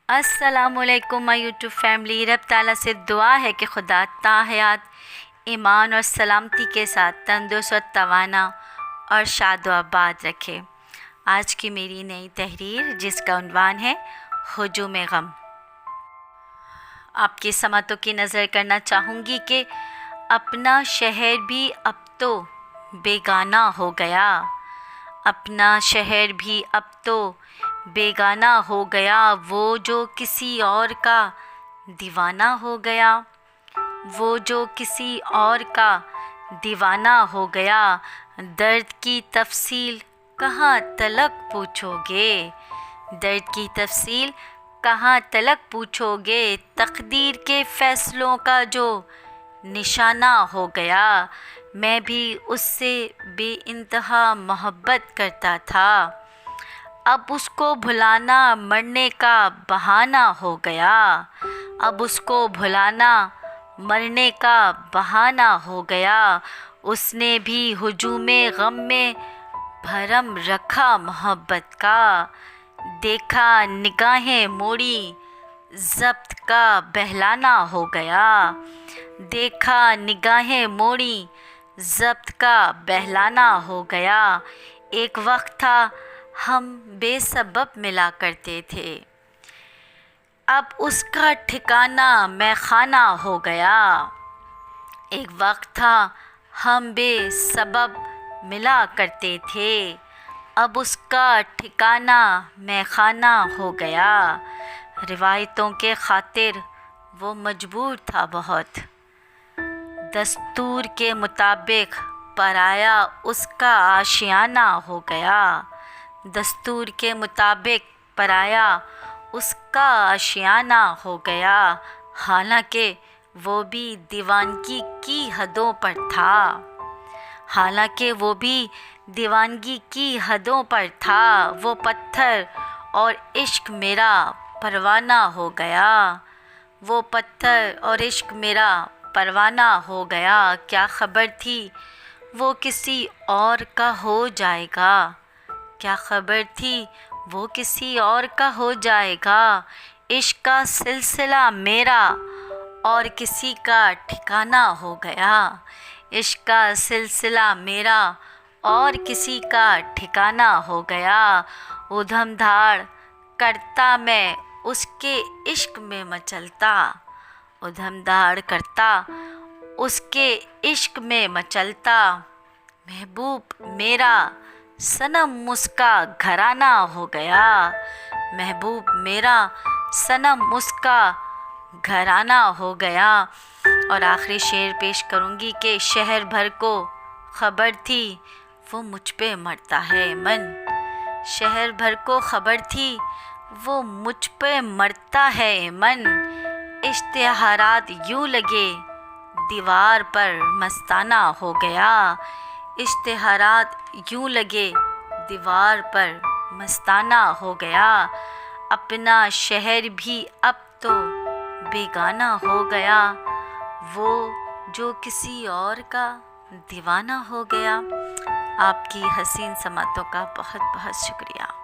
السلام علیکم مائی YouTube family. رب تعالیٰ سے دعا ہے کہ خدا تا حیات ایمان اور سلامتی کے ساتھ تندرست و توانا اور شاد و آباد رکھے. آج کی میری نئی تحریر جس کا عنوان ہے ہجوم غم. آپ کی سماعتوں کی نظر کرنا چاہوں گی کہ اپنا شہر بھی اب تو بیگانہ ہو گیا. اپنا شہر بھی اب تو بیگانہ ہو گیا. وہ جو کسی اور کا دیوانہ ہو گیا. وہ جو کسی اور کا دیوانہ ہو گیا. درد کی تفصیل کہاں تلک پوچھو گے. درد کی تفصیل کہاں تلک پوچھو گے. تقدیر کے فیصلوں کا جو نشانہ ہو گیا. میں بھی اس سے بے انتہا محبت کرتا تھا. اب اس کو بھلانا مرنے کا بہانہ ہو گیا. اب اس کو بھلانا مرنے کا بہانہ ہو گیا. اس نے بھی ہجوم غم میں بھرم رکھا محبت کا. دیکھا نگاہیں موڑی ضبط کا بہلانا ہو گیا. دیکھا نگاہیں موڑی ضبط کا بہلانا ہو گیا. ایک وقت تھا ہم بے سبب ملا کرتے تھے. اب اس کا ٹھکانہ مے خانہ ہو گیا. ایک وقت تھا ہم بے سبب ملا کرتے تھے. اب اس کا ٹھکانہ مے خانہ ہو گیا. روایتوں کے خاطر وہ مجبور تھا بہت. دستور کے مطابق پرایا اس کا آشیانہ ہو گیا. دستور کے مطابق پرایا اس کا آشیانہ ہو گیا. حالانکہ وہ بھی دیوانگی کی حدوں پر تھا. حالانکہ وہ بھی دیوانگی کی حدوں پر تھا. وہ پتھر اور عشق میرا پروانہ ہو گیا. وہ پتھر اور عشق میرا پروانہ ہو گیا. کیا خبر تھی وہ کسی اور کا ہو جائے گا. کیا خبر تھی وہ کسی اور کا ہو جائے گا. عشق کا سلسلہ میرا اور کسی کا ٹھکانہ ہو گیا. عشق کا سلسلہ میرا اور کسی کا ٹھکانہ ہو گیا. ادھم دھاڑ کرتا میں اس کے عشق میں مچلتا. ادھم دھاڑ کرتا اس کے عشق میں مچلتا. محبوب میرا صنم اس کا گھرانہ ہو گیا. محبوب میرا صنم اس کا گھرانہ ہو گیا. اور آخری شعر پیش کروں گی کہ شہر بھر کو خبر تھی وہ مجھ پہ مرتا ہے من. شہر بھر کو خبر تھی وہ مجھ پہ مرتا ہے من. اشتہارات یوں لگے دیوار پر مستانہ ہو گیا. اشتہارات یوں لگے دیوار پر مستانہ ہو گیا. اپنا شہر بھی اب تو بیگانہ ہو گیا. وہ جو کسی اور کا دیوانہ ہو گیا. آپ کی حسین سماعتوں کا بہت بہت شکریہ.